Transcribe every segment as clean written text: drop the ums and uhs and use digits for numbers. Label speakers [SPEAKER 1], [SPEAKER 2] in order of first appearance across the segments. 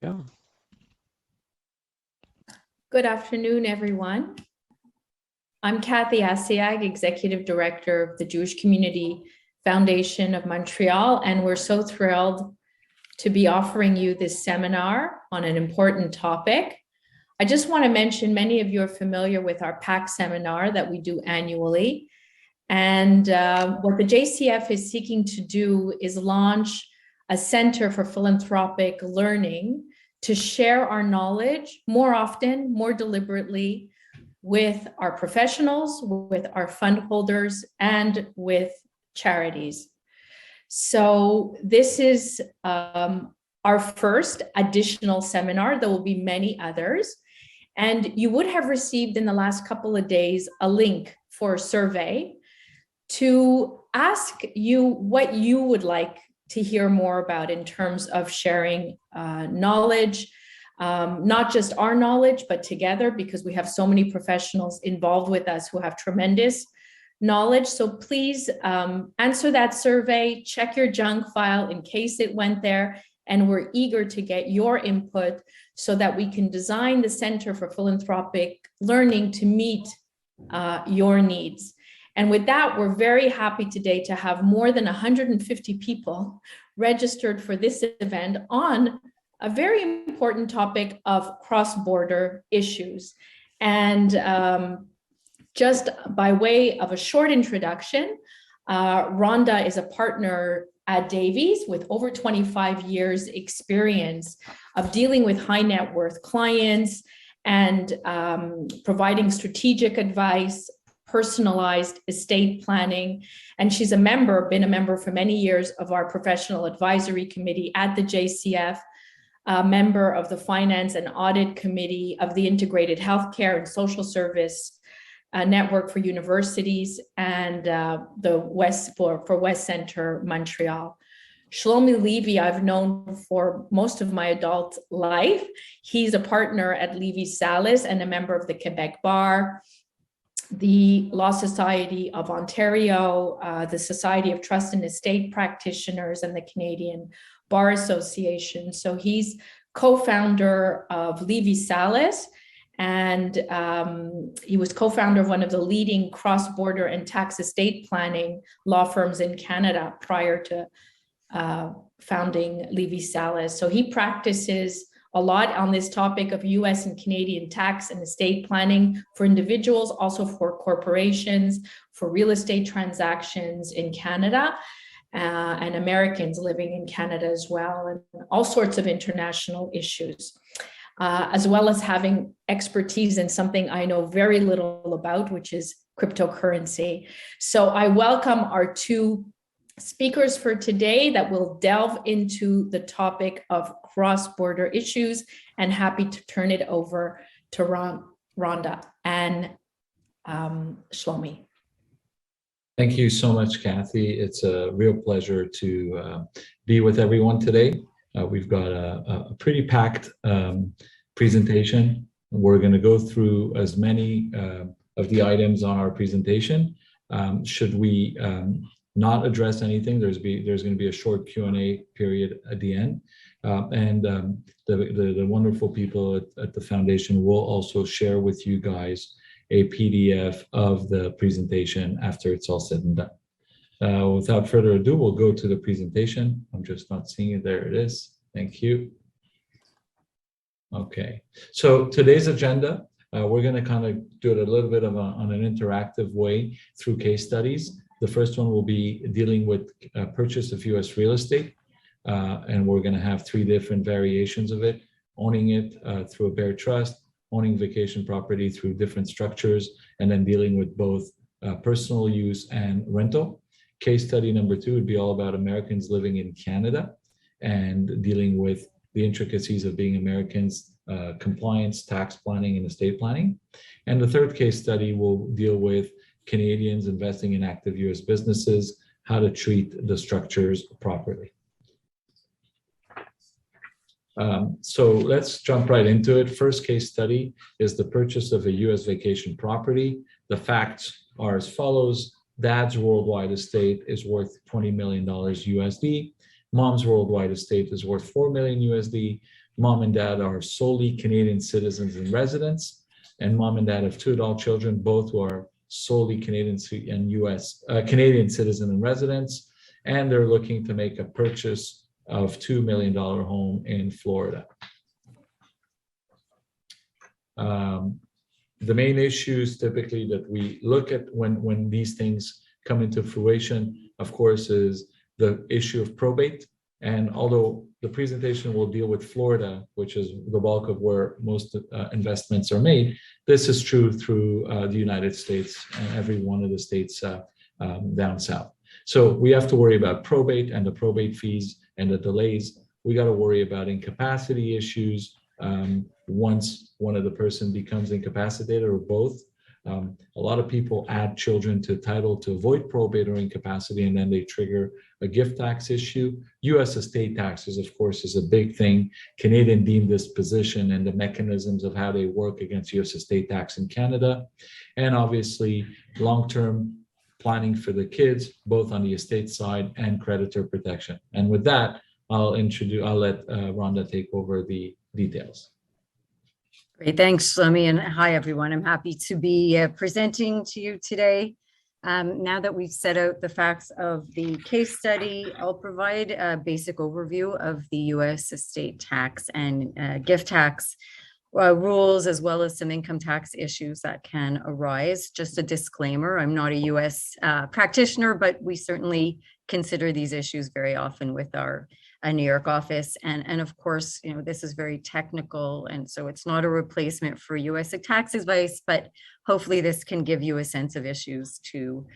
[SPEAKER 1] Go.
[SPEAKER 2] Good afternoon, everyone. I'm Kathy Asiag, Executive Director of the Jewish Community Foundation of Montreal, and we're so thrilled to be offering you this seminar on an important topic. I just want to mention many of you are familiar with our PAC seminar that we do annually. And what the JCF is seeking to do is launch a Center for Philanthropic Learning to share our knowledge more often, more deliberately with our professionals, with our fund holders, and with charities. So this is our first additional seminar. There will be many others. And you would have received in the last couple of days a link for a survey to ask you what you would like to hear more about in terms of sharing knowledge, not just our knowledge, but together, because we have so many professionals involved with us who have tremendous knowledge. So please answer that survey, check your junk file in case it went there, and we're eager to get your input so that we can design the Center for Philanthropic Learning to meet your needs. And with that, we're very happy today to have more than 150 people registered for this event on a very important topic of cross-border issues. And just by way of a short introduction, Rhonda is a partner at Davies with over 25 years experience of dealing with high net worth clients and providing strategic advice, personalized estate planning. And she's been a member for many years of our professional advisory committee at the JCF, a member of the finance and audit committee of the Integrated Healthcare and Social Service Network for Universities and the West Center Montreal. Shlomi Levy, I've known for most of my adult life. He's a partner at Levy Salas and a member of the Quebec Bar, the Law Society of Ontario, the Society of Trust and Estate Practitioners, and the Canadian Bar Association. So he's co-founder of Levy Salas, and he was co-founder of one of the leading cross-border and tax estate planning law firms in Canada prior to founding Levy Salas. So he practices a lot on this topic of US and Canadian tax and estate planning for individuals, also for corporations, for real estate transactions in Canada, and Americans living in Canada as well, and all sorts of international issues, as well as having expertise in something I know very little about, which is cryptocurrency. So I welcome our two speakers for today that will delve into the topic of cross-border issues, and happy to turn it over to Rhonda and Shlomi.
[SPEAKER 3] Thank you so much, Kathy. It's a real pleasure to be with everyone today. We've got a pretty packed presentation. We're going to go through as many of the items on our presentation. Should we not address anything, there's going to be a short Q&A period at the end. The wonderful people at the foundation will also share with you guys a PDF of the presentation after it's all said and done. Without further ado, we'll go to the presentation. I'm just not seeing it. There it is. Thank you. Okay, so today's agenda, we're going to kind of do it a little bit on an interactive way through case studies. The first one will be dealing with purchase of US real estate. And we're going to have three different variations of it: owning it through a bare trust, owning vacation property through different structures, and then dealing with both personal use and rental. Case study number two would be all about Americans living in Canada and dealing with the intricacies of being Americans, compliance, tax planning, and estate planning. And the third case study will deal with Canadians investing in active US businesses, how to treat the structures properly. So let's jump right into it. First case study is the purchase of a US vacation property. The facts are as follows. Dad's worldwide estate is worth $20 million USD. Mom's worldwide estate is worth 4 million USD. Mom and dad are solely Canadian citizens and residents, and mom and dad have 2 adult children, both who are solely Canadian and Canadian citizen and residents, and they're looking to make a purchase of $2 million home in Florida. The main issues typically that we look at when these things come into fruition, of course, is the issue of probate. And although the presentation will deal with Florida, which is the bulk of where most investments are made, this is true through the United States and every one of the states down south. So we have to worry about probate and the probate fees and the delays. We got to worry about incapacity issues once one of the person becomes incapacitated or both. A lot of people add children to title to avoid probate or incapacity, and then they trigger a gift tax issue. U.S. estate taxes, of course, is a big thing. Canadian deemed disposition and the mechanisms of how they work against U.S. estate tax in Canada. And obviously, long-term planning for the kids, both on the estate side and creditor protection. And with that, I'll let Rhonda take over the details.
[SPEAKER 1] Great, thanks, Shlomi, and hi, everyone. I'm happy to be presenting to you today. Now that we've set out the facts of the case study, I'll provide a basic overview of the U.S. estate tax and gift tax rules, as well as some income tax issues that can arise. Just a disclaimer, I'm not a U.S. Practitioner, but we certainly consider these issues very often with our New York office. And of course, this is very technical, and so it's not a replacement for U.S. tax advice, but hopefully this can give you a sense of issues to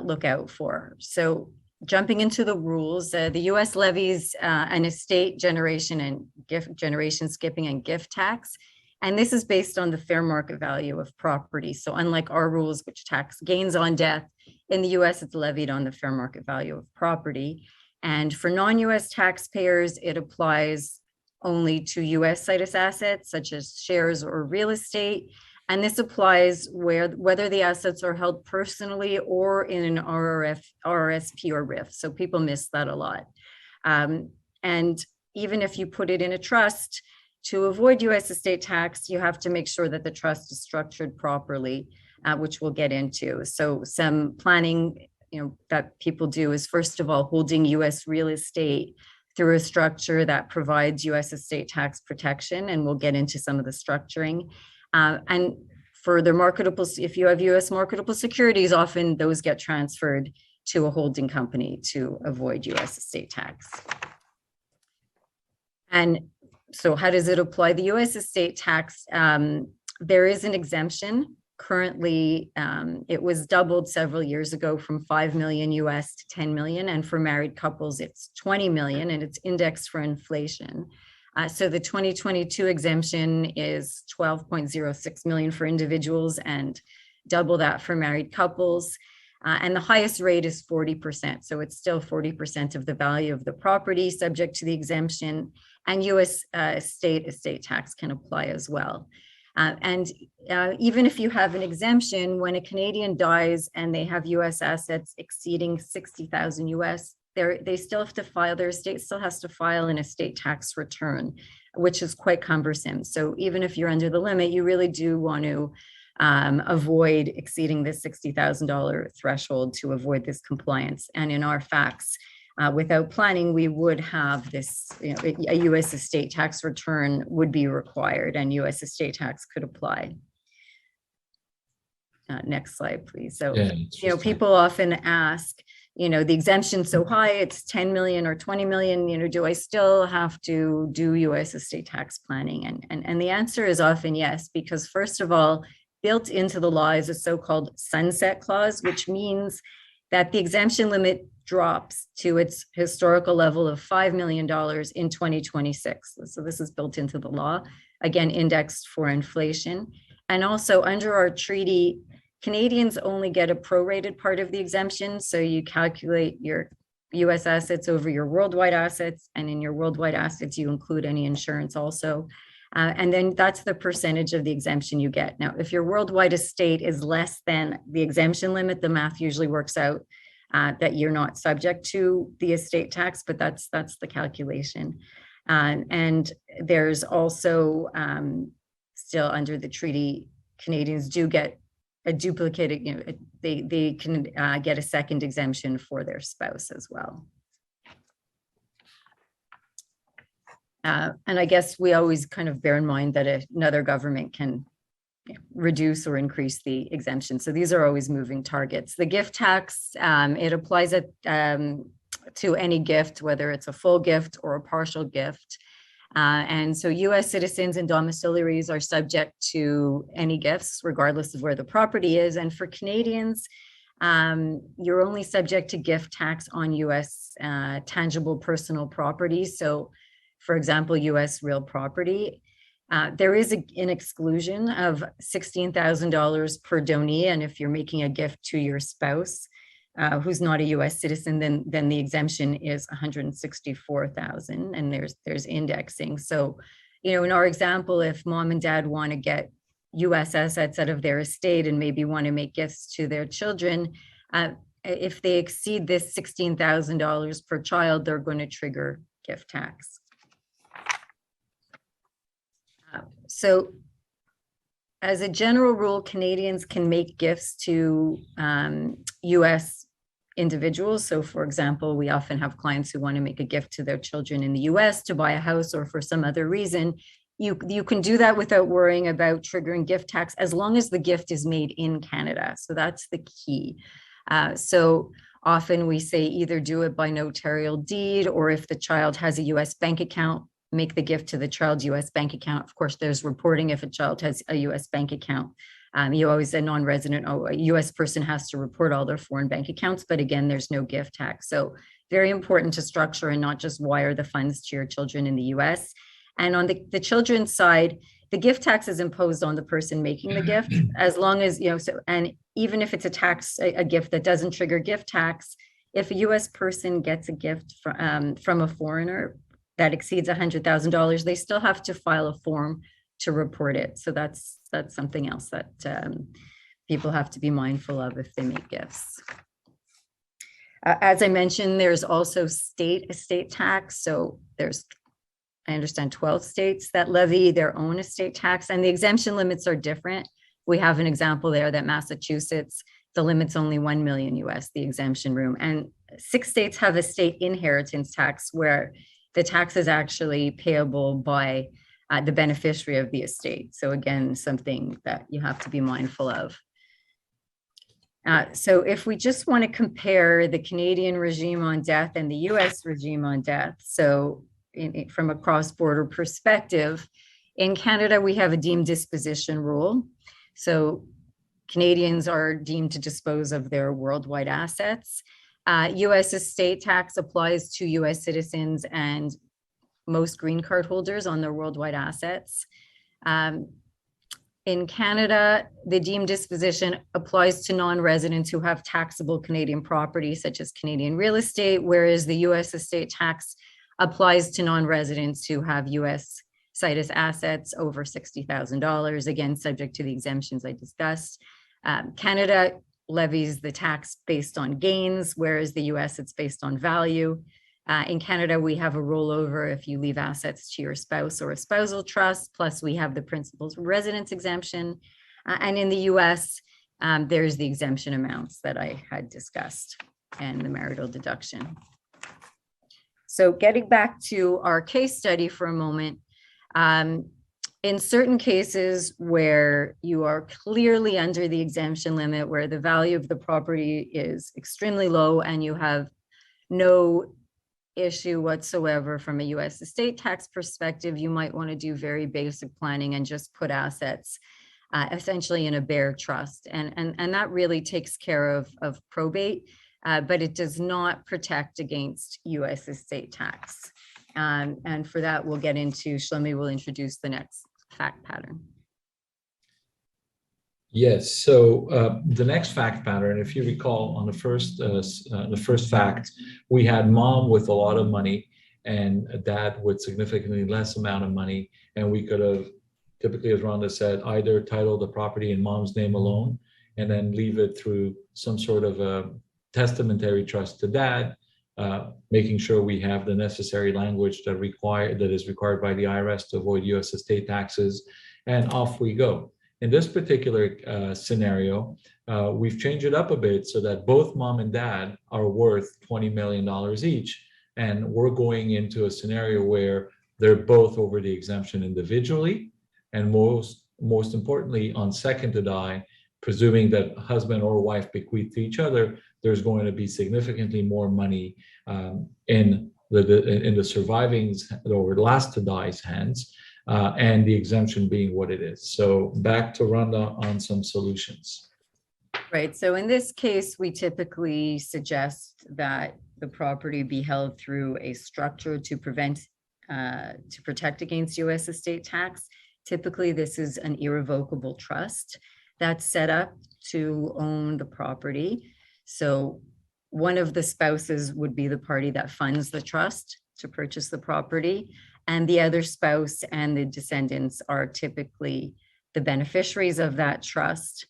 [SPEAKER 1] look out for. So jumping into the rules, the U.S. levies an estate generation and generation skipping and gift tax. And this is based on the fair market value of property. So unlike our rules, which tax gains on death, in the U.S. it's levied on the fair market value of property. And for non-U.S. taxpayers, it applies only to U.S. situs assets, such as shares or real estate. And this applies whether the assets are held personally or in an RRSP or RIF. So people miss that a lot. And even if you put it in a trust, to avoid U.S. estate tax, you have to make sure that the trust is structured properly, which we'll get into. So some planning that people do is, first of all, holding U.S. real estate through a structure that provides U.S. estate tax protection, and we'll get into some of the structuring. And for the marketable, if you have U.S. marketable securities, often those get transferred to a holding company to avoid U.S. estate tax. And so how does it apply? The U.S. estate tax, there is an exemption. Currently, it was doubled several years ago from 5 million US to 10 million. And for married couples, it's 20 million, and it's indexed for inflation. So the 2022 exemption is 12.06 million for individuals and double that for married couples. And the highest rate is 40%. So it's still 40% of the value of the property subject to the exemption, and US estate tax can apply as well. And even if you have an exemption, when a Canadian dies and they have US assets exceeding 60,000 US, they still have to file, their estate still has to file an estate tax return, which is quite cumbersome. So even if you're under the limit, you really do want to avoid exceeding the $60,000 threshold to avoid this compliance. And in our facts, without planning, we would have this, a U.S. estate tax return would be required, and U.S. estate tax could apply. Next slide, please. So, people often ask, the exemption's so high, it's 10 million or 20 million, do I still have to do U.S. estate tax planning? And the answer is often yes, because first of all, built into the law is a so-called sunset clause, which means that the exemption limit drops to its historical level of $5 million in 2026. So this is built into the law, again, indexed for inflation. And also under our treaty, Canadians only get a prorated part of the exemption. So you calculate your US assets over your worldwide assets, and in your worldwide assets, you include any insurance also. And then that's the percentage of the exemption you get. Now, if your worldwide estate is less than the exemption limit, the math usually works out that you're not subject to the estate tax, but that's the calculation. And there's also still under the treaty, Canadians do get a duplicated, they can get a second exemption for their spouse as well. And I guess we always kind of bear in mind that another government can reduce or increase the exemption. So these are always moving targets. The gift tax, it applies to any gift, whether it's a full gift or a partial gift. And so US citizens and domiciliaries are subject to any gifts, regardless of where the property is. And for Canadians, you're only subject to gift tax on US tangible personal property. So for example, US real property. There is an exclusion of $16,000 per donee. And if you're making a gift to your spouse who's not a US citizen, then the exemption is $164,000, and there's indexing. So, in our example, if mom and dad want to get US assets out of their estate and maybe want to make gifts to their children, if they exceed this $16,000 per child, they're going to trigger gift tax. So as a general rule, Canadians can make gifts to US individuals. So for example, we often have clients who want to make a gift to their children in the US to buy a house or for some other reason. You can do that without worrying about triggering gift tax as long as the gift is made in Canada. So that's the key. So often we say either do it by notarial deed, or if the child has a US bank account, make the gift to the child's US bank account. Of course, there's reporting if a child has a US bank account. You always, a non-resident, a US person has to report all their foreign bank accounts, but again, there's no gift tax. So very important to structure and not just wire the funds to your children in the US. And on the children's side, the gift tax is imposed on the person making the gift, as long as, and even if it's a gift that doesn't trigger gift tax, if a US person gets a gift from a foreigner that exceeds $100,000, they still have to file a form to report it. So that's something else that people have to be mindful of if they make gifts. As I mentioned, there's also state estate tax. So there's, I understand, 12 states that levy their own estate tax, and the exemption limits are different. We have an example there that Massachusetts, the limit's only 1 million US, the exemption room, and 6 states have a state inheritance tax where the tax is actually payable by the beneficiary of the estate. So again, something that you have to be mindful of. So if we just want to compare the Canadian regime on death and the US regime on death, so from a cross-border perspective, in Canada, we have a deemed disposition rule. So Canadians are deemed to dispose of their worldwide assets. US estate tax applies to US citizens and most green card holders on their worldwide assets. In Canada, the deemed disposition applies to non-residents who have taxable Canadian property, such as Canadian real estate, whereas the US estate tax applies to non-residents who have US situs assets over $60,000, again, subject to the exemptions I discussed. Canada levies the tax based on gains, whereas the US, it's based on value. In Canada, we have a rollover if you leave assets to your spouse or a spousal trust, plus we have the principal's residence exemption. And in the US, there's the exemption amounts that I had discussed and the marital deduction. So getting back to our case study for a moment, in certain cases where you are clearly under the exemption limit, where the value of the property is extremely low and you have no issue whatsoever from a US estate tax perspective, you might want to do very basic planning and just put assets essentially in a bare trust. And that really takes care of probate, but it does not protect against US estate tax. And for that, we'll get into, Shlomi will introduce the next fact pattern.
[SPEAKER 3] Yes, so the next fact pattern, if you recall on the first fact, we had mom with a lot of money and dad with significantly less amount of money. And we could have, typically as Rhonda said, either title the property in mom's name alone and then leave it through some sort of a testamentary trust to dad, making sure we have the necessary language that is required by the IRS to avoid U.S. estate taxes, and off we go. In this particular scenario, we've changed it up a bit so that both mom and dad are worth $20 million each, and we're going into a scenario where they're both over the exemption individually, and most importantly, on second to die, presuming that husband or wife bequeath to each other, there's going to be significantly more money in the surviving or last to die's hands, and the exemption being what it is. So back to Rhonda on some solutions.
[SPEAKER 1] Right. So in this case, we typically suggest that the property be held through a structure to protect against U.S. estate tax. Typically, this is an irrevocable trust that's set up to own the property. So one of the spouses would be the party that funds the trust to purchase the property, and the other spouse and the descendants are typically the beneficiaries of that trust.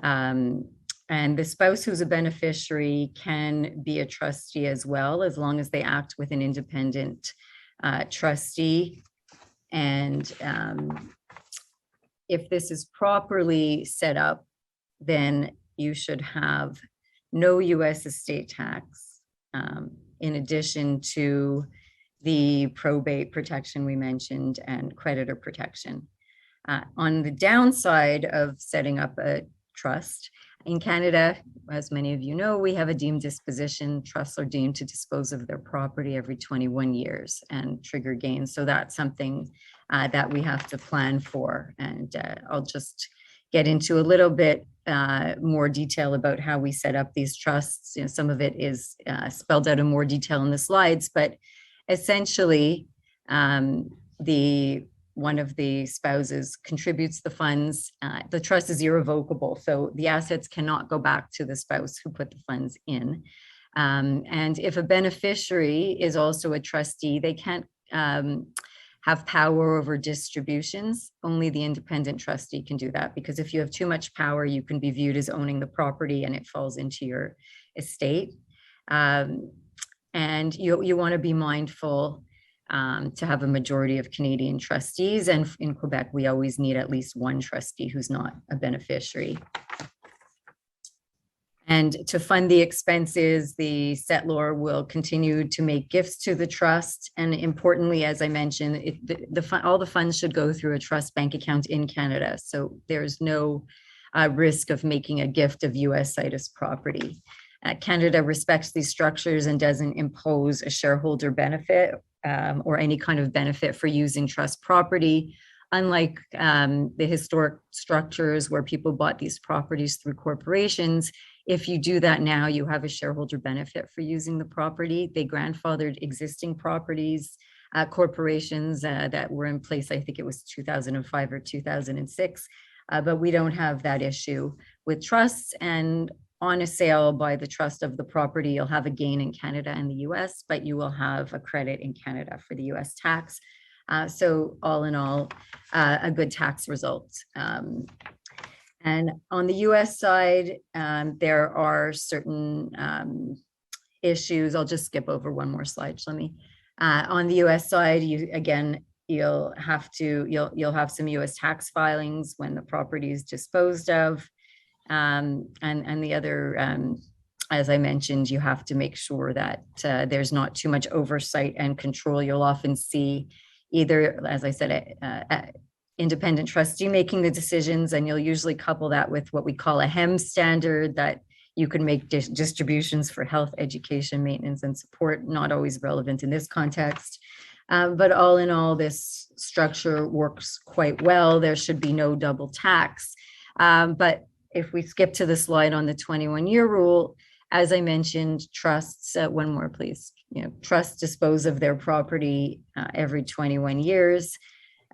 [SPEAKER 1] And the spouse who's a beneficiary can be a trustee as well, as long as they act with an independent trustee. And if this is properly set up, then you should have no U.S. estate tax, in addition to the probate protection we mentioned and creditor protection. On the downside of setting up a trust, in Canada, as many of you know, we have a deemed disposition. Trusts are deemed to dispose of their property every 21 years and trigger gains. So that's something that we have to plan for. And I'll just get into a little bit more detail about how we set up these trusts. You know, some of it is spelled out in more detail in the slides, but essentially, one of the spouses contributes the funds. The trust is irrevocable, so the assets cannot go back to the spouse who put the funds in. And if a beneficiary is also a trustee, they can't have power over distributions. Only the independent trustee can do that, because if you have too much power, you can be viewed as owning the property and it falls into your estate. And you want to be mindful to have a majority of Canadian trustees. And in Quebec, we always need at least one trustee who's not a beneficiary. And to fund the expenses, the settlor will continue to make gifts to the trust. And importantly, as I mentioned, all the funds should go through a trust bank account in Canada. So there's no risk of making a gift of US situs property. Canada respects these structures and doesn't impose a shareholder benefit or any kind of benefit for using trust property, unlike the historic structures where people bought these properties through corporations. If you do that now, you have a shareholder benefit for using the property. They grandfathered existing properties, corporations that were in place, I think it was 2005 or 2006, but we don't have that issue with trusts. And on a sale by the trust of the property, you'll have a gain in Canada and the US, but you will have a credit in Canada for the US tax. So all in all, a good tax result. And on the US side, there are certain issues. I'll just skip over one more slide, Shlomi. On the US side, you'll have some US tax filings when the property is disposed of. And the other, as I mentioned, you have to make sure that there's not too much oversight and control. You'll often see either, as I said, independent trustee making the decisions, and you'll usually couple that with what we call a HEM standard, that you can make distributions for health, education, maintenance, and support. Not always relevant in this context. But all in all, this structure works quite well. There should be no double tax. But if we skip to the slide on the 21-year rule, as I mentioned, trusts, one more please, trusts dispose of their property every 21 years.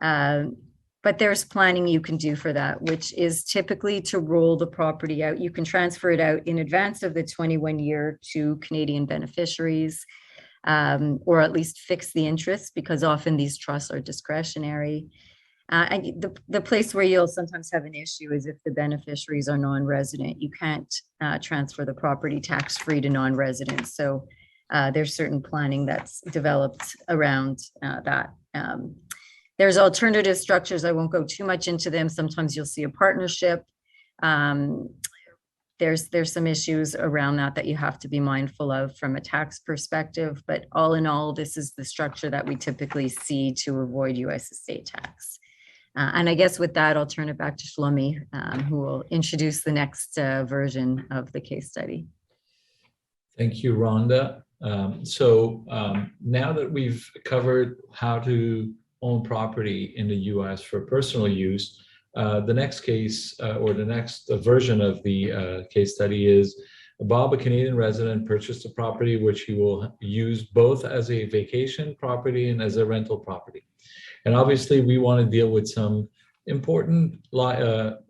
[SPEAKER 1] But there's planning you can do for that, which is typically to roll the property out. You can transfer it out in advance of the 21 year to Canadian beneficiaries, or at least fix the interest, because often these trusts are discretionary. The place where you'll sometimes have an issue is if the beneficiaries are non-resident, you can't transfer the property tax-free to non-residents. So there's certain planning that's developed around that. There's alternative structures. I won't go too much into them. Sometimes you'll see a partnership. There's some issues around that you have to be mindful of from a tax perspective, but all in all, this is the structure that we typically see to avoid U.S. estate tax. And I guess with that, I'll turn it back to Shlomi, who will introduce the next version of the case study.
[SPEAKER 3] Thank you, Rhonda. Now that we've covered how to own property in the U.S. for personal use, the next case or the next version of the case study is Bob, a Canadian resident, purchased a property which he will use both as a vacation property and as a rental property. And obviously, we want to deal with some important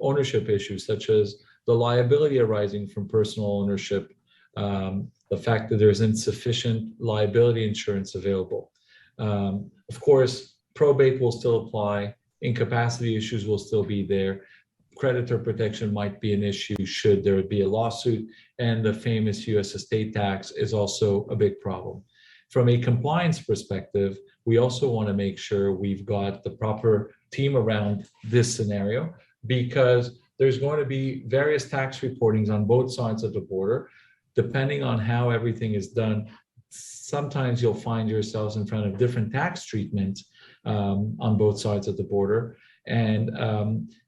[SPEAKER 3] ownership issues, such as the liability arising from personal ownership, the fact that there's insufficient liability insurance available. Of course, probate will still apply. Incapacity issues will still be there. Creditor protection might be an issue should there be a lawsuit. And the famous U.S. estate tax is also a big problem. From a compliance perspective, we also want to make sure we've got the proper team around this scenario, because there's going to be various tax reportings on both sides of the border. Depending on how everything is done, sometimes you'll find yourselves in front of different tax treatment on both sides of the border, and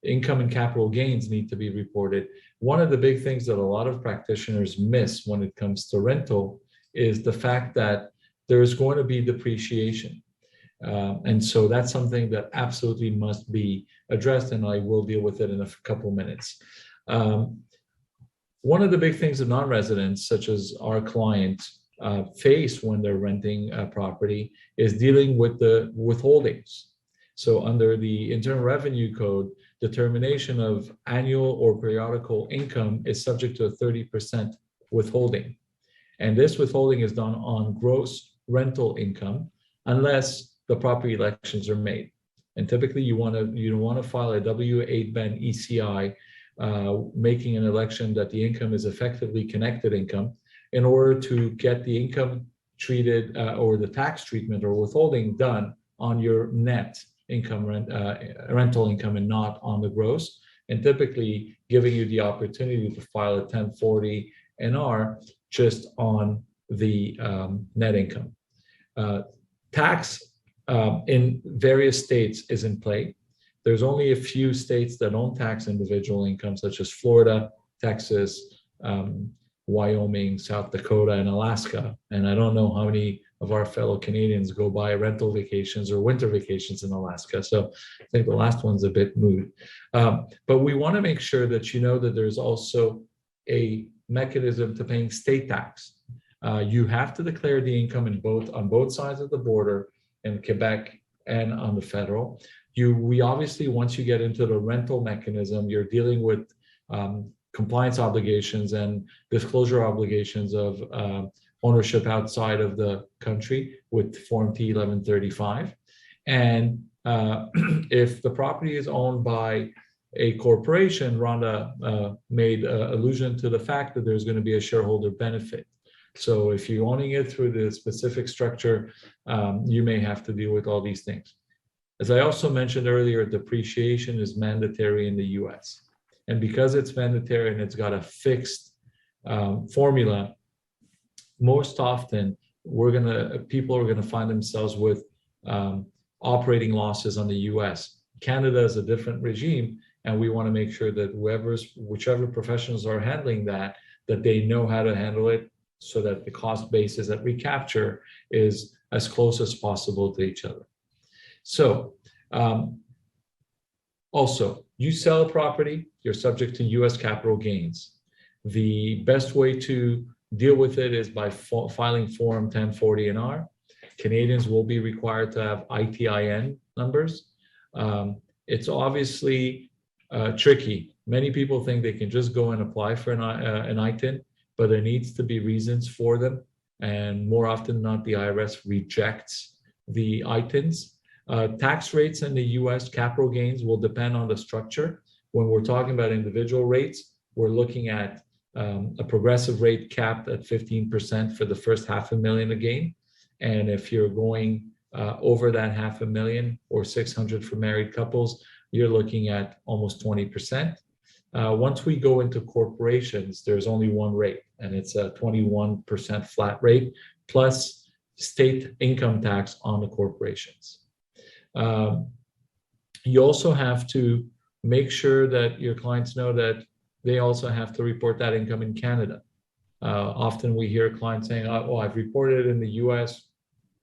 [SPEAKER 3] income and capital gains need to be reported. One of the big things that a lot of practitioners miss when it comes to rental is the fact that there's going to be depreciation. And so that's something that absolutely must be addressed, and I will deal with it in a couple minutes. One of the big things that non-residents, such as our clients, face when they're renting a property is dealing with the withholdings. So under the Internal Revenue Code, determination of annual or periodical income is subject to a 30% withholding. And this withholding is done on gross rental income unless the property elections are made. And typically you want to file a W-8 Ben ECI, making an election that the income is effectively connected income in order to get the income treated or the tax treatment or withholding done on your net income, rental income, and not on the gross, and typically giving you the opportunity to file a 1040 NR just on the net income. Tax in various states is in play. There's only a few states that don't tax individual income, such as Florida, Texas, Wyoming, South Dakota, and Alaska. And I don't know how many of our fellow Canadians go buy rental vacations or winter vacations in Alaska. So I think the last one's a bit moot. But we want to make sure that you know that there's also a mechanism to paying state tax. You have to declare the income on both sides of the border in Quebec and on the federal. We obviously, once you get into the rental mechanism, you're dealing with compliance obligations and disclosure obligations of ownership outside of the country with Form T 1135. And if the property is owned by a corporation, Rhonda made allusion to the fact that there's going to be a shareholder benefit. So if you're owning it through the specific structure, you may have to deal with all these things. As I also mentioned earlier, depreciation is mandatory in the US. And because it's mandatory and it's got a fixed formula, most often people are gonna find themselves with operating losses on the US. Canada is a different regime, and we want to make sure that whichever professionals are handling that they know how to handle it so that the cost basis at recapture is as close as possible to each other. So also, you sell a property, you're subject to US capital gains. The best way to deal with it is by filing Form 1040 NR. Canadians will be required to have ITIN numbers. It's obviously tricky. Many people think they can just go and apply for an ITIN, but there needs to be reasons for them. And more often than not, the IRS rejects the ITINs. Tax rates in the US, capital gains will depend on the structure. When we're talking about individual rates, we're looking at a progressive rate capped at 15% for the first $500,000 a gain. And if you're going over that $500,000 or 600 for married couples, you're looking at almost 20%. Once we go into corporations, there's only one rate, and it's a 21% flat rate plus state income tax on the corporations. You also have to make sure that your clients know that they also have to report that income in Canada. Often we hear clients saying, oh, I've reported in the US.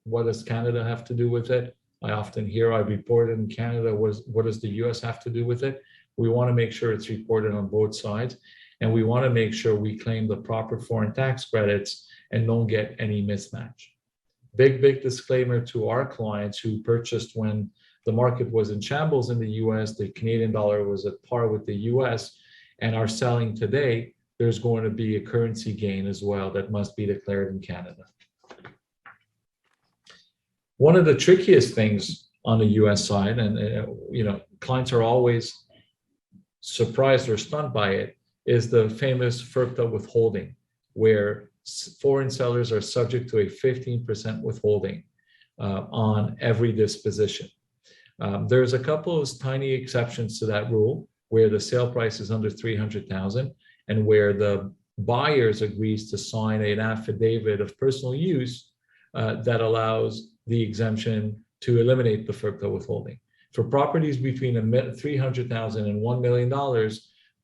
[SPEAKER 3] What does Canada have to do with it? I often hear I reported in Canada. What does the US have to do with it? We want to make sure it's reported on both sides. And we want to make sure we claim the proper foreign tax credits and don't get any mismatch. Big disclaimer to our clients who purchased when the market was in shambles in the US, the Canadian dollar was at par with the US, and are selling today, there's going to be a currency gain as well that must be declared in Canada. One of the trickiest things on the US side, and clients are always surprised or stunned by it, is the famous FIRPTA withholding, where foreign sellers are subject to a 15% withholding on every disposition. There's a couple of tiny exceptions to that rule, where the sale price is under $300,000 and where the buyers agrees to sign an affidavit of personal use that allows the exemption to eliminate the FIRPTA withholding. For properties between $300,000 and $1 million,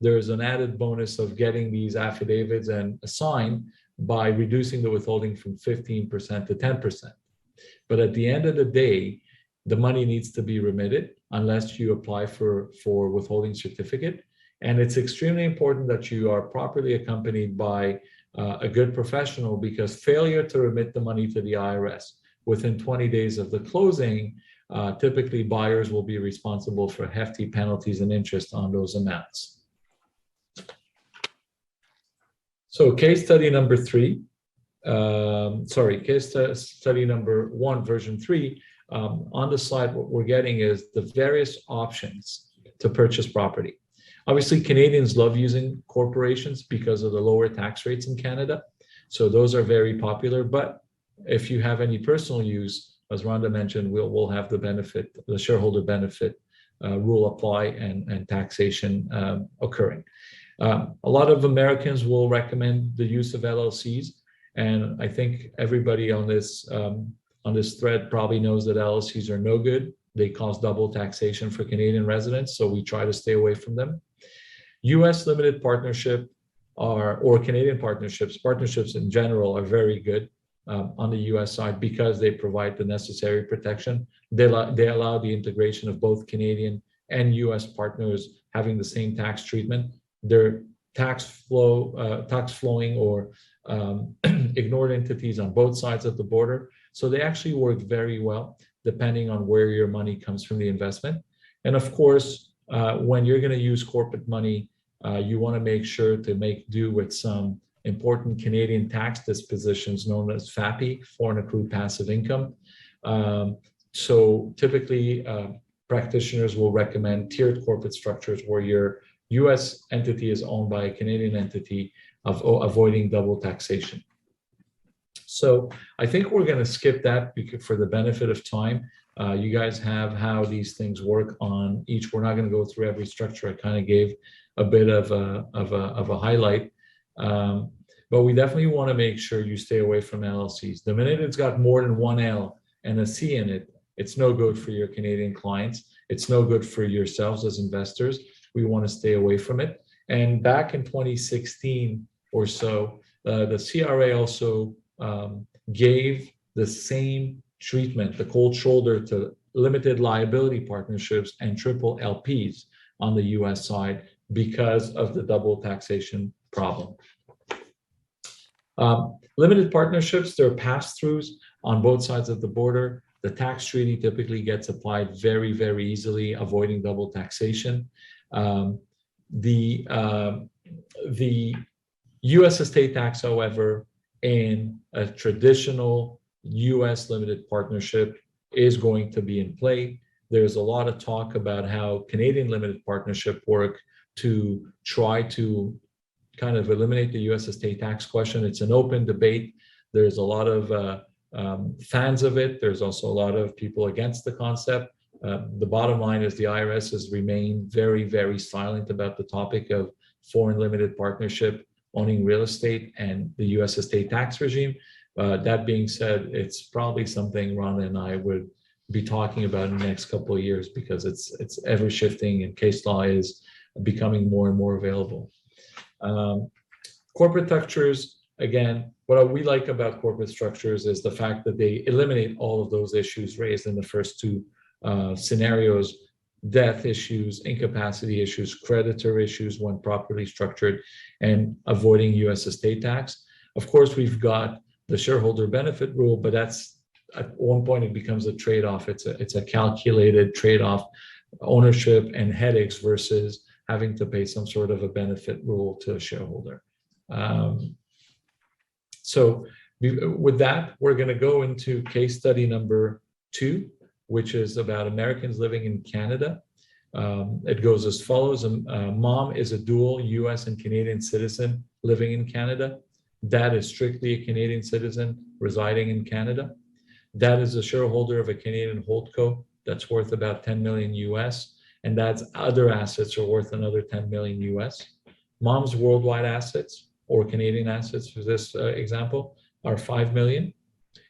[SPEAKER 3] there's an added bonus of getting these affidavits and signed by reducing the withholding from 15% to 10%. But at the end of the day, the money needs to be remitted unless you apply for withholding certificate. And it's extremely important that you are properly accompanied by a good professional, because failure to remit the money to the IRS within 20 days of the closing, typically buyers will be responsible for hefty penalties and interest on those amounts. So case study number 3, case study number 1, version 3, on the slide, what we're getting is the various options to purchase property. Obviously, Canadians love using corporations because of the lower tax rates in Canada. So those are very popular. But if you have any personal use, as Rhonda mentioned, we'll have the benefit, the shareholder benefit rule apply and taxation occurring. A lot of Americans will recommend the use of LLCs. And I think everybody on this thread probably knows that LLCs are no good. They cause double taxation for Canadian residents, so we try to stay away from them. US limited partnership or Canadian partnerships in general are very good on the US side because they provide the necessary protection. They allow the integration of both Canadian and US partners having the same tax treatment. They're tax flowing or ignored entities on both sides of the border. So they actually work very well depending on where your money comes from the investment. And of course, when you're going to use corporate money, you want to make sure to make do with some important Canadian tax dispositions known as FAPI, Foreign Accrued Passive Income. So typically, practitioners will recommend tiered corporate structures where your US entity is owned by a Canadian entity, of avoiding double taxation. So I think we're going to skip that for the benefit of time. You guys have how these things work on each. We're not going to go through every structure. I kind of gave a bit of a highlight, but we definitely want to make sure you stay away from LLCs. The minute it's got more than one L and a C in it, it's no good for your Canadian clients. It's no good for yourselves as investors. We want to stay away from it. And back in 2016 or so, the CRA also gave the same treatment, the cold shoulder, to limited liability partnerships and triple LPs on the US side because of the double taxation problem. Limited partnerships, there are pass-throughs on both sides of the border. The tax treaty typically gets applied very, very easily, avoiding double taxation. The US estate tax, however, in a traditional US limited partnership is going to be in play. There's a lot of talk about how Canadian limited partnership work to try to kind of eliminate the US estate tax question. It's an open debate. There's a lot of fans of it. There's also a lot of people against the concept. The bottom line is the IRS has remained very, very silent about the topic of foreign limited partnership owning real estate and the US estate tax regime. That being said, it's probably something Rhonda and I would be talking about in the next couple of years because it's ever shifting and case law is becoming more and more available. Corporate structures, again, what we like about corporate structures is the fact that they eliminate all of those issues raised in the first two scenarios: death issues, incapacity issues, creditor issues when properly structured, and avoiding US estate tax. Of course, we've got the shareholder benefit rule, but that's at one point it becomes a trade-off. It's a calculated trade-off, ownership and headaches versus having to pay some sort of a benefit rule to a shareholder. So with that, we're going to go into case study number 2, which is about Americans living in Canada. It goes as follows. Mom is a dual US and Canadian citizen living in Canada. Dad is strictly a Canadian citizen residing in Canada. Dad is a shareholder of a Canadian holdco that's worth about 10 million US, and dad's other assets are worth another 10 million US. Mom's worldwide assets, or Canadian assets for this example, are 5 million.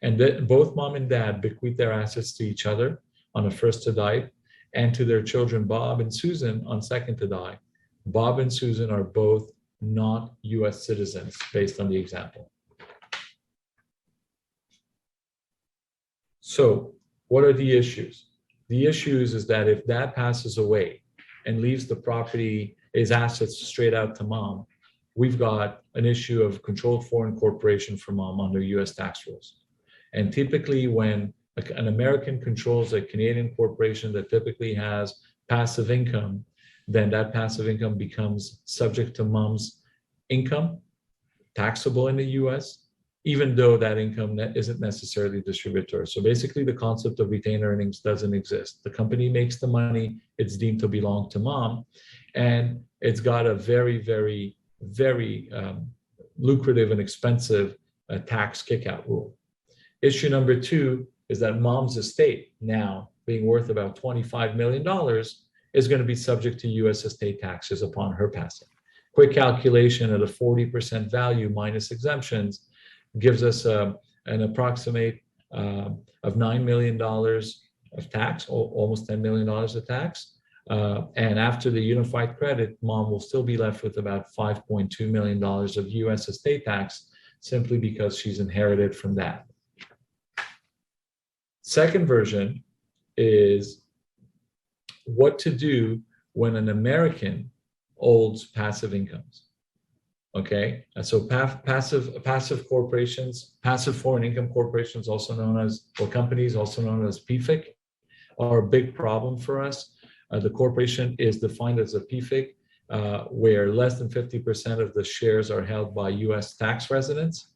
[SPEAKER 3] And both mom and dad bequeath their assets to each other on a first to die, and to their children, Bob and Susan, on second to die. Bob and Susan are both not US citizens based on the example. So what are the issues? The issues is that if dad passes away and leaves the property, his assets straight out to mom, we've got an issue of controlled foreign corporation for mom under US tax rules. And typically when an American controls a Canadian corporation that typically has passive income, then that passive income becomes subject to mom's income, taxable in the US, even though that income isn't necessarily distributed to her. So basically the concept of retained earnings doesn't exist. The company makes the money, it's deemed to belong to mom, and it's got a very, very, very lucrative and expensive tax kick-out rule. Issue number 2 is that mom's estate, now being worth about $25 million, is going to be subject to US estate taxes upon her passing. Quick calculation at a 40% value minus exemptions gives us an approximate of $9 million of tax, almost $10 million of tax. And after the unified credit, mom will still be left with about $5.2 million of US estate tax simply because she's inherited from that. Second version is what to do when an American holds passive incomes. Okay, and so passive corporations, passive foreign income corporations, also known as, or companies, also known as PFIC, are a big problem for us. The corporation is defined as a PFIC, where less than 50% of the shares are held by US tax residents,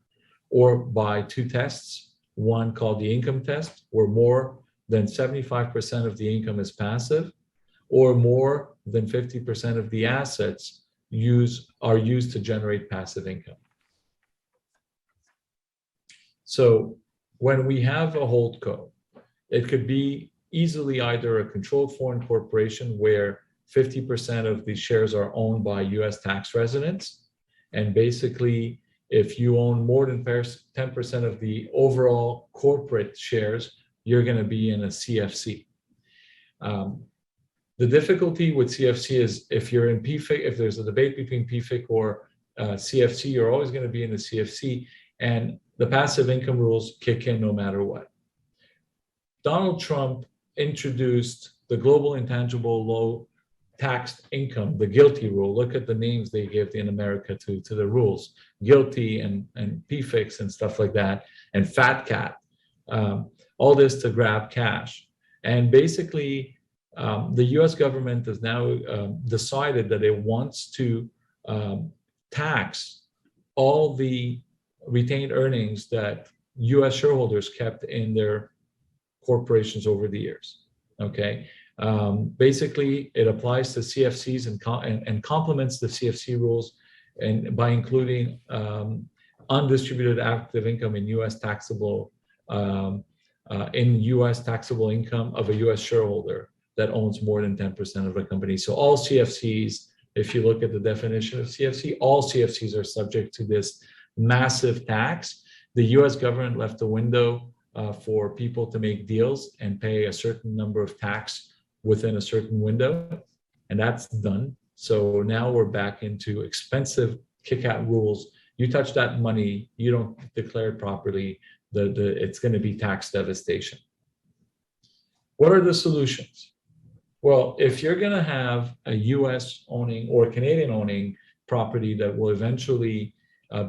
[SPEAKER 3] or by 2 tests, one called the income test, where more than 75% of the income is passive, or more than 50% of the assets are used to generate passive income. So when we have a holdco, it could be easily either a controlled foreign corporation where 50% of the shares are owned by US tax residents. And basically, if you own more than 10% of the overall corporate shares, you're going to be in a CFC. The difficulty with CFC is if you're in PFIC, if there's a debate between PFIC or CFC, you're always going to be in the CFC, and the passive income rules kick in no matter what. Donald Trump introduced the global intangible low taxed income, the GILTI rule. Look at the names they give in America to the rules, GILTI and PFICs and stuff like that, and FATCAT, all this to grab cash. And basically, the US government has now decided that it wants to tax all the retained earnings that US shareholders kept in their corporations over the years. Okay. Basically, it applies to CFCs and complements the CFC rules, and by including undistributed active income in U.S. taxable income of a U.S. shareholder that owns more than 10% of a company. So all CFCs, if you look at the definition of CFC, all CFCs are subject to this massive tax. The U.S. government left a window for people to make deals and pay a certain number of tax within a certain window, and that's done. So now we're back into expensive kick-out rules. You touch that money, you don't declare it properly, it's going to be tax devastation. What are the solutions? Well, if you're going to have a U.S. owning or Canadian owning property that will eventually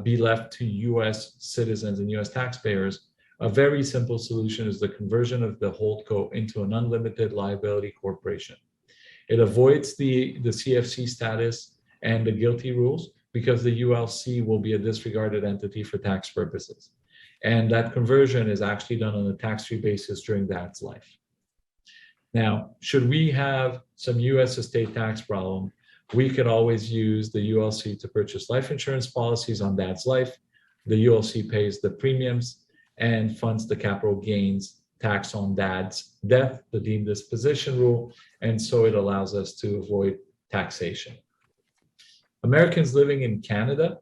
[SPEAKER 3] be left to U.S. citizens and U.S. taxpayers, a very simple solution is the conversion of the holdco into an unlimited liability corporation. It avoids the CFC status and the GILTI rules because the ULC will be a disregarded entity for tax purposes. And that conversion is actually done on a tax-free basis during dad's life. Now, should we have some U.S. estate tax problem, we could always use the ULC to purchase life insurance policies on dad's life. The ULC pays the premiums and funds the capital gains tax on dad's death, the deemed disposition rule, and so it allows us to avoid taxation. Americans living in Canada,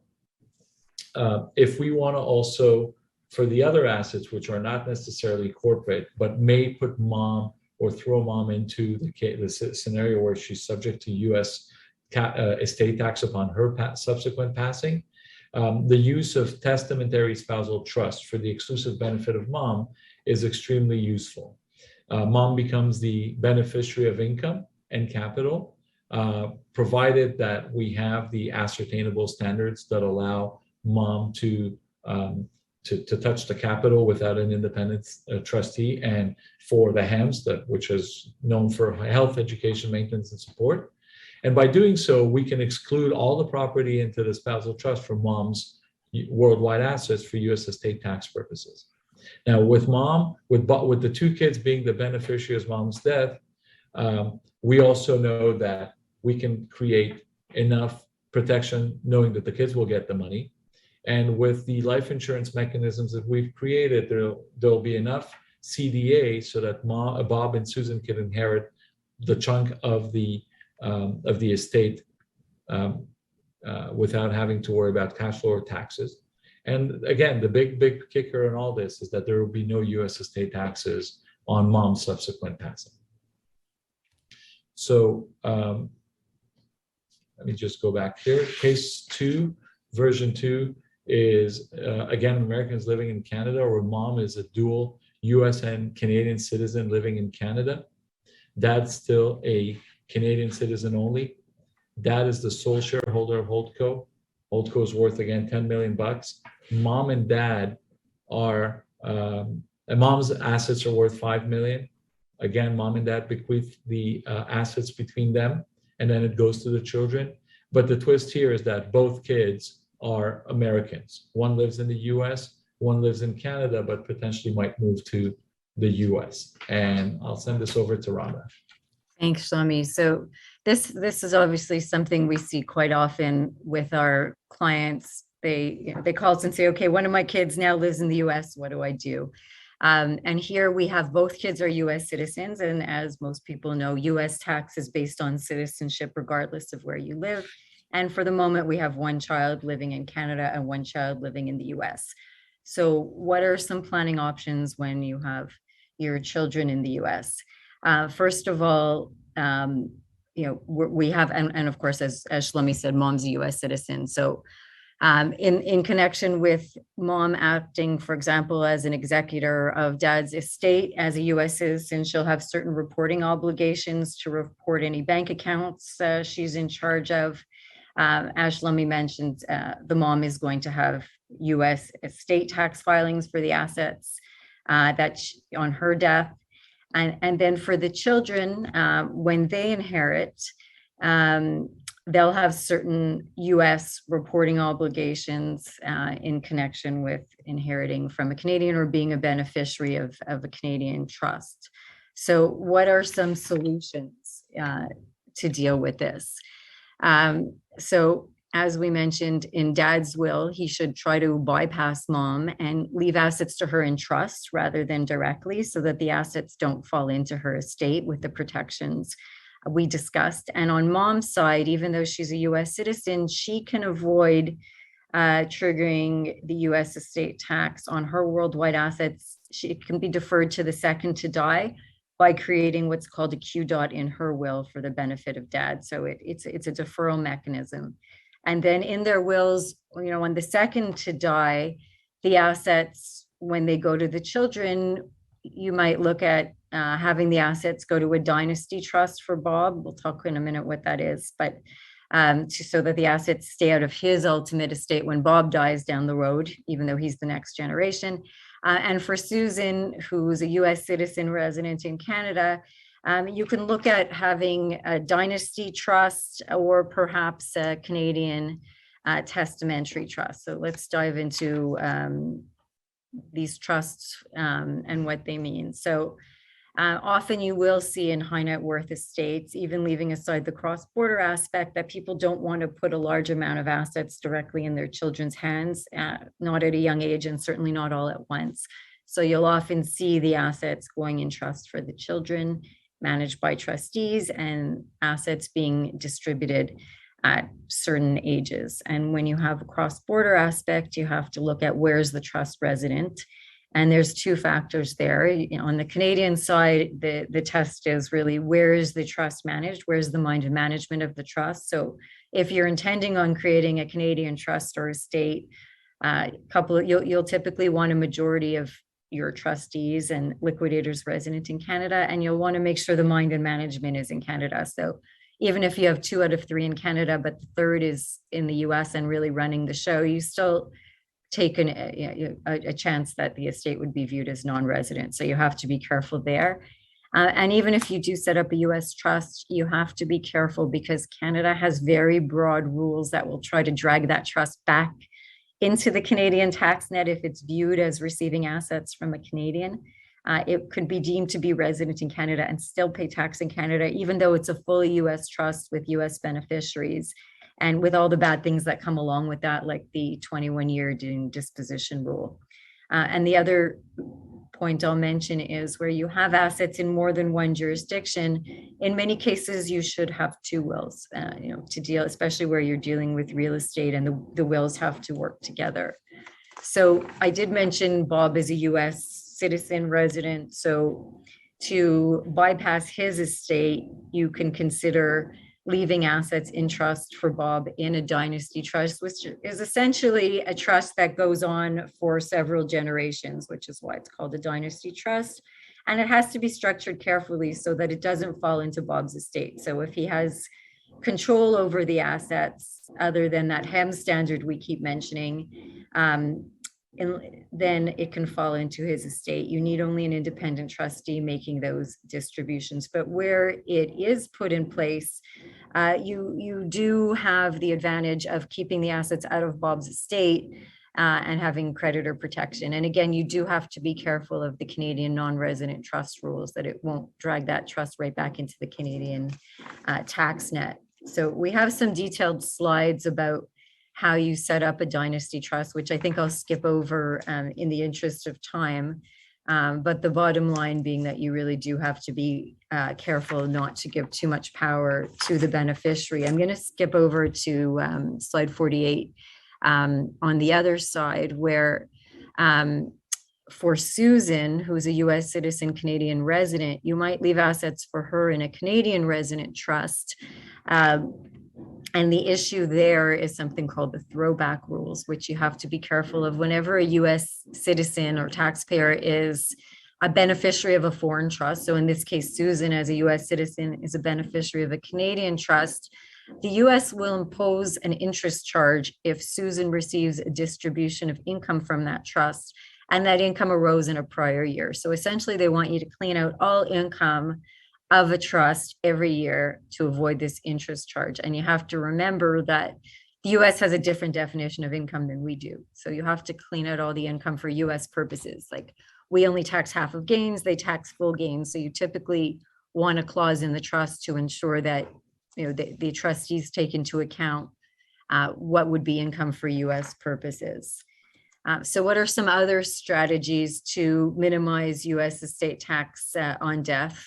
[SPEAKER 3] if we want to also, for the other assets which are not necessarily corporate, but may put mom or throw mom into the scenario where she's subject to U.S. estate tax upon her subsequent passing, the use of testamentary spousal trust for the exclusive benefit of mom is extremely useful. Mom becomes the beneficiary of income and capital, provided that we have the ascertainable standards that allow mom to touch the capital without an independent trustee, and for the HAMS, which is known for health, education, maintenance, and support. And by doing so, we can exclude all the property into the spousal trust from mom's worldwide assets for U.S. estate tax purposes. Now, with mom, with the two kids being the beneficiaries of mom's death, we also know that we can create enough protection knowing that the kids will get the money. And with the life insurance mechanisms that we've created, there'll be enough CDA so that Bob and Susan can inherit the chunk of the estate without having to worry about cash flow or taxes. And again, the big kicker in all this is that there will be no U.S. estate taxes on mom's subsequent passing. So let me just go back here. Case 2, version 2 is, again, Americans living in Canada where mom is a dual U.S. and Canadian citizen living in Canada. Dad's still a Canadian citizen only. Dad is the sole shareholder of Holdco. Holdco is worth, again, $10 million. Mom and dad are, mom's assets are worth $5 million. Again, mom and dad bequeath the assets between them, and then it goes to the children. But the twist here is that both kids are Americans. One lives in the US, one lives in Canada, but potentially might move to the US. And I'll send this over to Rhonda.
[SPEAKER 1] Thanks, Shlomi. So this is obviously something we see quite often with our clients. They call us and say, okay, one of my kids now lives in the US. What do I do? And here we have both kids are US citizens. And as most people know, US tax is based on citizenship regardless of where you live. And for the moment, we have one child living in Canada and one child living in the US. So what are some planning options when you have your children in the US? First of all, we have, and of course, as Shlomi said, mom's a US citizen. So in connection with mom acting, for example, as an executor of dad's estate as a US citizen, she'll have certain reporting obligations to report any bank accounts she's in charge of. As Shlomi mentioned, the mom is going to have US estate tax filings for the assets on her death. And then for the children, when they inherit, they'll have certain US reporting obligations in connection with inheriting from a Canadian or being a beneficiary of a Canadian trust. So what are some solutions to deal with this? So as we mentioned, in Dad's will, he should try to bypass Mom and leave assets to her in trust rather than directly, so that the assets don't fall into her estate with the protections we discussed. And on Mom's side, even though she's a US citizen, she can avoid triggering the US estate tax on her worldwide assets. She can be deferred to the second to die by creating what's called a Q dot in her will for the benefit of Dad. So it's a deferral mechanism. And then in their wills, on the second to die, the assets, when they go to the children, you might look at having the assets go to a dynasty trust for Bob. We'll talk in a minute what that is, but so that the assets stay out of his ultimate estate when Bob dies down the road, even though he's the next generation. And for Susan, who's a US citizen resident in Canada, you can look at having a dynasty trust or perhaps a Canadian testamentary trust. So let's dive into these trusts and what they mean. So often you will see in high net worth estates, even leaving aside the cross-border aspect, that people don't want to put a large amount of assets directly in their children's hands, not at a young age and certainly not all at once. So you'll often see the assets going in trust for the children, managed by trustees, and assets being distributed at certain ages. And when you have a cross-border aspect, you have to look at where's the trust resident. And there's two factors there. On the Canadian side, the test is really where is the trust managed? Where's the mind of management of the trust? So if you're intending on creating a Canadian trust or estate, you'll typically want a majority of your trustees and liquidators resident in Canada, and you'll want to make sure the mind and management is in Canada. So even if you have 2 out of 3 in Canada, but the third is in the US and really running the show, you still take a chance that the estate would be viewed as non-resident. So you have to be careful there. And even if you do set up a US trust, you have to be careful because Canada has very broad rules that will try to drag that trust back into the Canadian tax net if it's viewed as receiving assets from a Canadian. It could be deemed to be resident in Canada and still pay tax in Canada, even though it's a fully US trust with US beneficiaries, and with all the bad things that come along with that, like the 21-year due disposition rule. And the other point I'll mention is where you have assets in more than one jurisdiction, in many cases, you should have 2 wills, to deal, especially where you're dealing with real estate and the wills have to work together. So I did mention Bob is a US citizen resident. So to bypass his estate, you can consider leaving assets in trust for Bob in a dynasty trust, which is essentially a trust that goes on for several generations, which is why it's called a dynasty trust. And it has to be structured carefully so that it doesn't fall into Bob's estate. So if he has control over the assets, other than that HEM standard we keep mentioning, then it can fall into his estate. You need only an independent trustee making those distributions. But where it is put in place, you do have the advantage of keeping the assets out of Bob's estate and having creditor protection. And again, you do have to be careful of the Canadian non-resident trust rules, that it won't drag that trust right back into the Canadian tax net. So we have some detailed slides about how you set up a dynasty trust, which I think I'll skip over in the interest of time. But the bottom line being that you really do have to be careful not to give too much power to the beneficiary. I'm going to skip over to slide 48 on the other side, where for Susan, who's a US citizen Canadian resident, you might leave assets for her in a Canadian resident trust. And the issue there is something called the throwback rules, which you have to be careful of whenever a US citizen or taxpayer is a beneficiary of a foreign trust. So in this case, Susan, as a US citizen, is a beneficiary of a Canadian trust. The US will impose an interest charge if Susan receives a distribution of income from that trust, and that income arose in a prior year. So essentially, they want you to clean out all income of a trust every year to avoid this interest charge. And you have to remember that the US has a different definition of income than we do. So you have to clean out all the income for US purposes. Like we only tax half of gains, they tax full gains. So you typically want a clause in the trust to ensure that the trustees take into account what would be income for US purposes. So what are some other strategies to minimize US estate tax on death?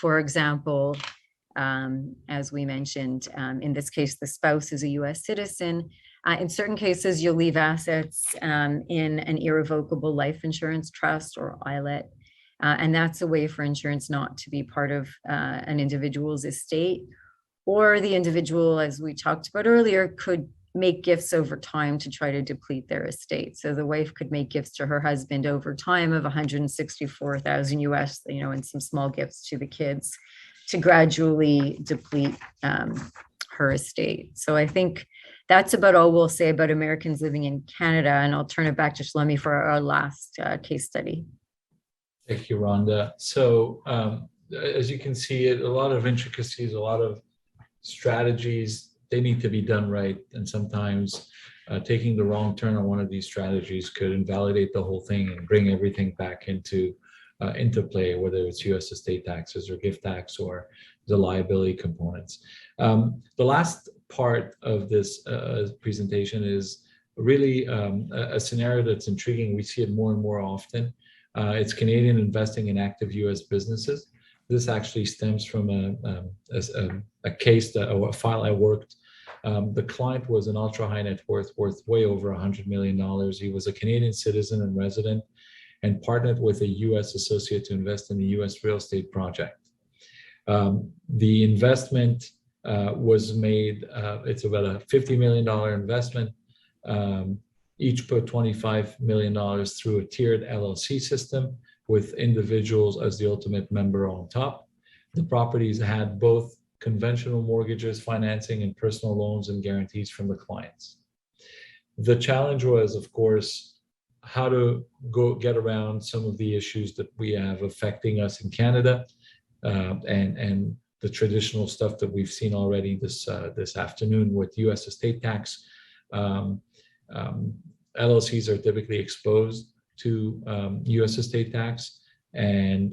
[SPEAKER 1] For example, as we mentioned, in this case, the spouse is a US citizen. In certain cases, you'll leave assets in an irrevocable life insurance trust or ILET. And that's a way for insurance not to be part of an individual's estate. Or the individual, as we talked about earlier, could make gifts over time to try to deplete their estate. So the wife could make gifts to her husband over time of 164,000 US, and some small gifts to the kids to gradually deplete her estate. So I think that's about all we'll say about Americans living in Canada. And I'll turn it back to Shlomi for our last case study.
[SPEAKER 3] Thank you, Rhonda. So as you can see, a lot of intricacies, a lot of strategies, they need to be done right. And sometimes taking the wrong turn on one of these strategies could invalidate the whole thing and bring everything back into play, whether it's US estate taxes or gift tax or the liability components. The last part of this presentation is really a scenario that's intriguing. We see it more and more often. It's Canadian investing in active US businesses. This actually stems from a case or a file I worked. The client was an ultra high net worth way over $100 million. He was a Canadian citizen and resident and partnered with a US associate to invest in the US real estate project. The investment was made, it's about a $50 million investment. Each put $25 million through a tiered LLC system with individuals as the ultimate member on top. The properties had both conventional mortgages, financing, and personal loans and guarantees from the clients. The challenge was, of course, how to get around some of the issues that we have affecting us in Canada, and the traditional stuff that we've seen already this afternoon with US estate tax. LLCs are typically exposed to US estate tax, and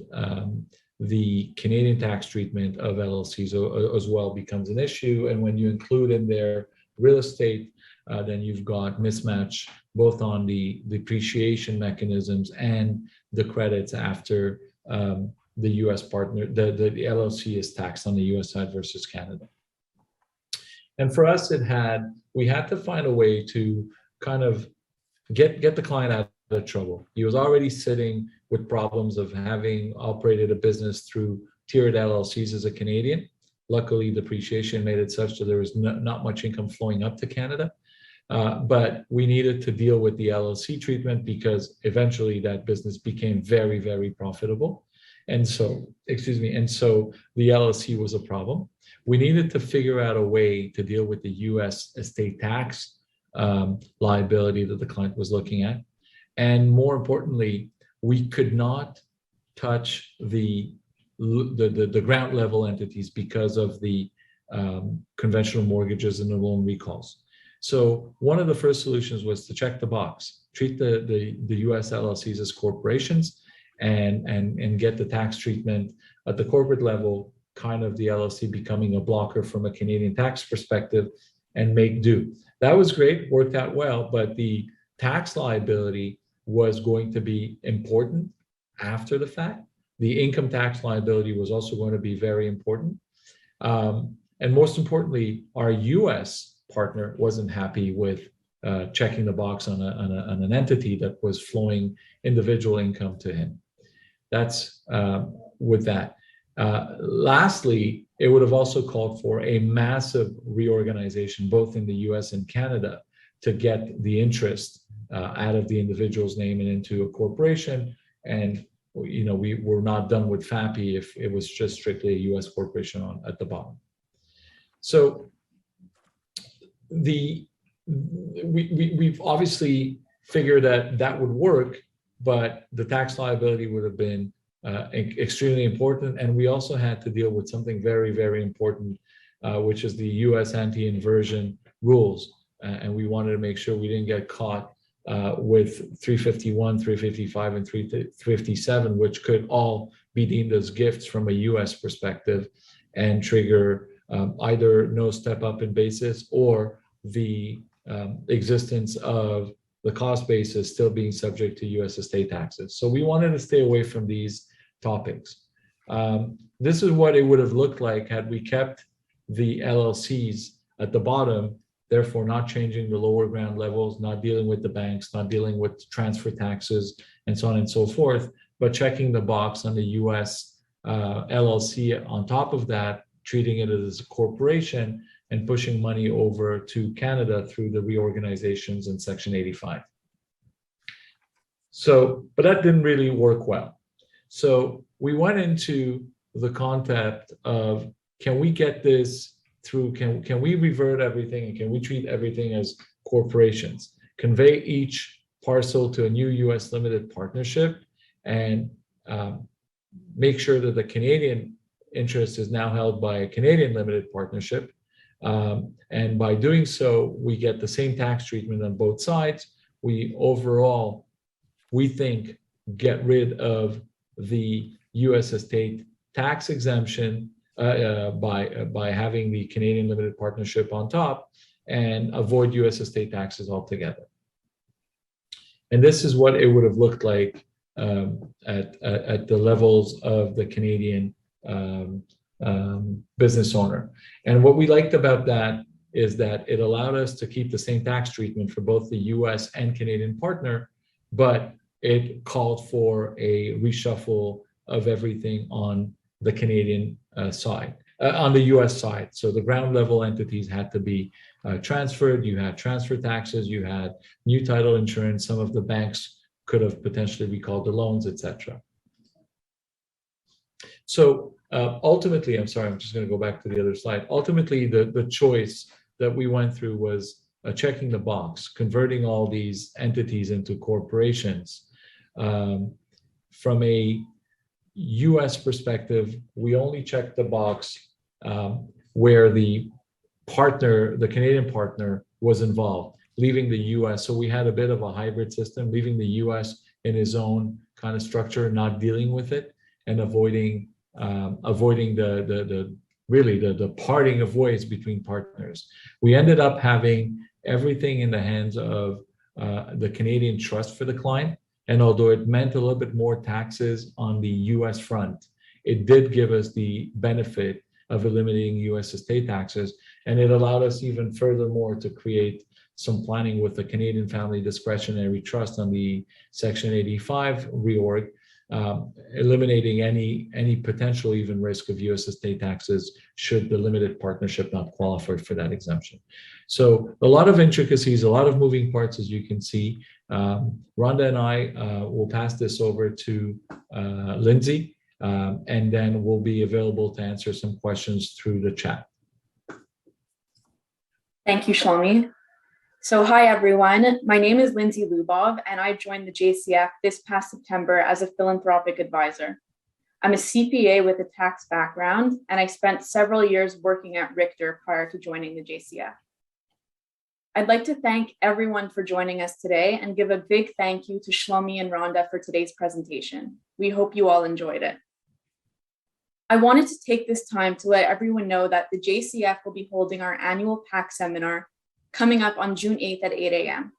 [SPEAKER 3] the Canadian tax treatment of LLCs as well becomes an issue. And when you include in there real estate, then you've got mismatch both on the depreciation mechanisms and the credits after the US partner, the LLC is taxed on the US side versus Canada. And for us, we had to find a way to kind of get the client out of trouble. He was already sitting with problems of having operated a business through tiered LLCs as a Canadian. Luckily, depreciation made it such that there was not much income flowing up to Canada. But we needed to deal with the LLC treatment because eventually that business became very, very profitable. And so the LLC was a problem. We needed to figure out a way to deal with the US estate tax liability that the client was looking at. And more importantly, we could not touch the ground level entities because of the conventional mortgages and the loan recalls. So one of the first solutions was to check the box, treat the US LLCs as corporations and get the tax treatment at the corporate level, kind of the LLC becoming a blocker from a Canadian tax perspective, and make do. That was great, worked out well, but the tax liability was going to be important after the fact. The income tax liability was also going to be very important. And most importantly, our US partner wasn't happy with checking the box on an entity that was flowing individual income to him. That's with that. Lastly, it would have also called for a massive reorganization, both in the US and Canada, to get the interest out of the individual's name and into a corporation. And we were not done with FAPI if it was just strictly a US corporation at the bottom. So we've obviously figured that would work, but the tax liability would have been extremely important. And we also had to deal with something very, very important, which is the US anti-inversion rules. And we wanted to make sure we didn't get caught with 351, 355, and 357, which could all be deemed as gifts from a US perspective and trigger either no step up in basis or the existence of the cost basis still being subject to US estate taxes. So we wanted to stay away from these topics. This is what it would have looked like had we kept the LLCs at the bottom, therefore not changing the lower ground levels, not dealing with the banks, not dealing with transfer taxes, and so on and so forth, but checking the box on the US LLC on top of that, treating it as a corporation and pushing money over to Canada through the reorganizations in Section 85. So, but that didn't really work well. So we went into the concept of, can we get this through, can we revert everything and can we treat everything as corporations, convey each parcel to a new US limited partnership, and make sure that the Canadian interest is now held by a Canadian limited partnership. And by doing so, we get the same tax treatment on both sides. We overall, we think, get rid of the US estate tax exemption by having the Canadian limited partnership on top, and avoid US estate taxes altogether. And this is what it would have looked like at the levels of the Canadian business owner. And what we liked about that is that it allowed us to keep the same tax treatment for both the US and Canadian partner, but it called for a reshuffle of everything on the Canadian side, on the US side. So the ground level entities had to be transferred. You had transfer taxes, you had new title insurance, some of the banks could have potentially recalled the loans, etc. So ultimately, I'm sorry, I'm just going to go back to the other slide. Ultimately, the choice that we went through was checking the box, converting all these entities into corporations. From a US perspective, we only checked the box where the partner, the Canadian partner, was involved, leaving the US. So we had a bit of a hybrid system, leaving the US in his own kind of structure, not dealing with it, and avoiding the parting of ways between partners. We ended up having everything in the hands of the Canadian trust for the client. And although it meant a little bit more taxes on the US front, it did give us the benefit of eliminating US estate taxes. And it allowed us even furthermore to create some planning with the Canadian Family Discretionary Trust on the Section 85 reorg, eliminating any potential even risk of US estate taxes should the limited partnership not qualify for that exemption. So a lot of intricacies, a lot of moving parts, as you can see. Rhonda and I will pass this over to Lindsay, and then we'll be available to answer some questions through the chat.
[SPEAKER 4] Thank you, Shlomi. So hi, everyone. My name is Lindsay Lubov, and I joined the JCF this past September as a philanthropic advisor. I'm a CPA with a tax background, and I spent several years working at Richter prior to joining the JCF. I'd like to thank everyone for joining us today and give a big thank you to Shlomi and Rhonda for today's presentation. We hope you all enjoyed it. I wanted to take this time to let everyone know that the JCF will be holding our annual PAC seminar coming up on June 8th at 8 a.m.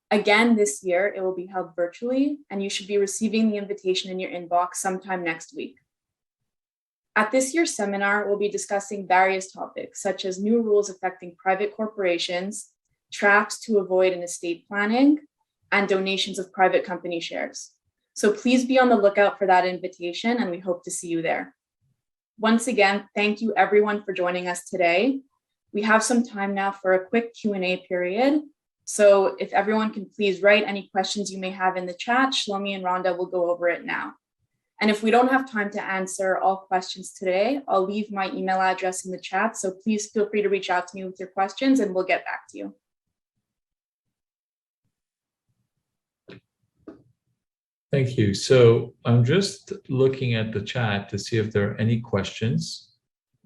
[SPEAKER 4] Again, this year, it will be held virtually, and you should be receiving the invitation in your inbox sometime next week. At this year's seminar, we'll be discussing various topics, such as new rules affecting private corporations, traps to avoid in estate planning, and donations of private company shares. So please be on the lookout for that invitation, and we hope to see you there. Once again, thank you everyone for joining us today. We have some time now for a quick Q&A period. So if everyone can please write any questions you may have in the chat, Shlomi and Rhonda will go over it now. And if we don't have time to answer all questions today, I'll leave my email address in the chat. So please feel free to reach out to me with your questions and we'll get back to you.
[SPEAKER 3] Thank you. So I'm just looking at the chat to see if there are any questions.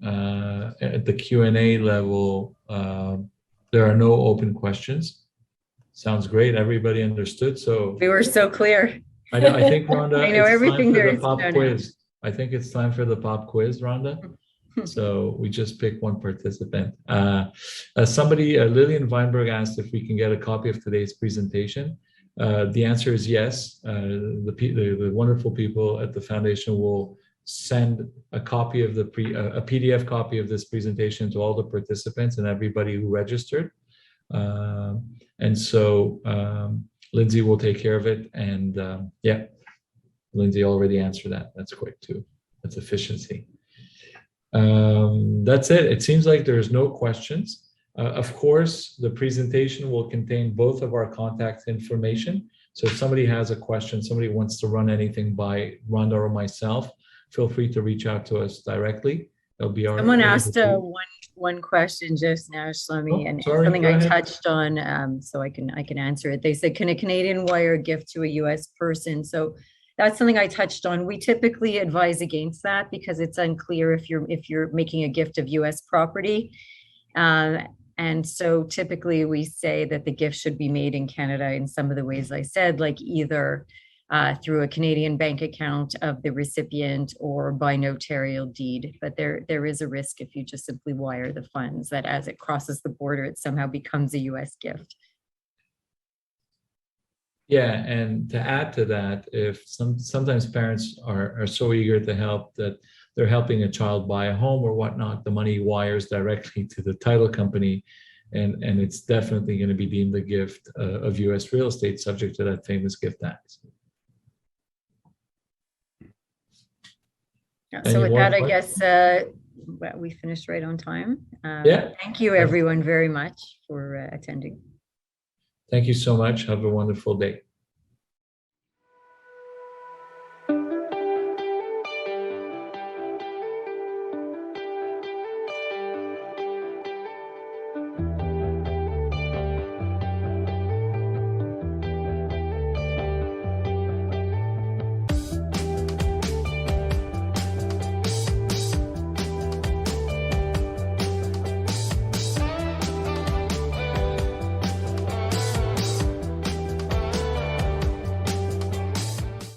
[SPEAKER 3] At the Q&A level, there are no open questions. Sounds great. Everybody understood. So
[SPEAKER 1] We were so clear.
[SPEAKER 3] I think, Rhonda,
[SPEAKER 1] I know
[SPEAKER 3] it's
[SPEAKER 1] everything
[SPEAKER 3] time for
[SPEAKER 1] there
[SPEAKER 3] the
[SPEAKER 1] is to
[SPEAKER 3] pop
[SPEAKER 1] know now.
[SPEAKER 3] quiz. I think it's time for the pop quiz, Rhonda. So we just picked one participant. Lillian Weinberg asked if we can get a copy of today's presentation. The answer is yes. The wonderful people at the foundation will send a copy of a PDF copy of this presentation to all the participants and everybody who registered. And so Lindsay will take care of it. And yeah, Lindsay already answered that. That's quick too. That's efficiency. That's it. It seems like there's no questions. Of course, the presentation will contain both of our contact information. So if somebody has a question, somebody wants to run anything by Rhonda or myself, feel free to reach out to us directly. That'll be our.
[SPEAKER 1] Someone asked one question just now, Shlomi, and
[SPEAKER 3] sorry,
[SPEAKER 1] something
[SPEAKER 3] go
[SPEAKER 1] I
[SPEAKER 3] ahead.
[SPEAKER 1] touched on, so I can answer it. They said, can a Canadian wire a gift to a US person? So that's something I touched on. We typically advise against that because it's unclear if you're making a gift of US property. And so typically we say that the gift should be made in Canada in some of the ways I said, like either through a Canadian bank account of the recipient or by notarial deed. But there is a risk if you just simply wire the funds that as it crosses the border, it somehow becomes a US gift.
[SPEAKER 3] Yeah, and to add to that, if sometimes parents are so eager to help that they're helping a child buy a home or whatnot, the money wires directly to the title company, and it's definitely going to be deemed a gift of U.S. real estate, subject to that famous gift tax.
[SPEAKER 1] So with
[SPEAKER 3] more
[SPEAKER 1] that, I
[SPEAKER 3] questions?
[SPEAKER 1] guess we finished right on time.
[SPEAKER 3] Yeah.
[SPEAKER 1] Thank you, everyone, very much for attending.
[SPEAKER 3] Thank you so much. Have a wonderful day.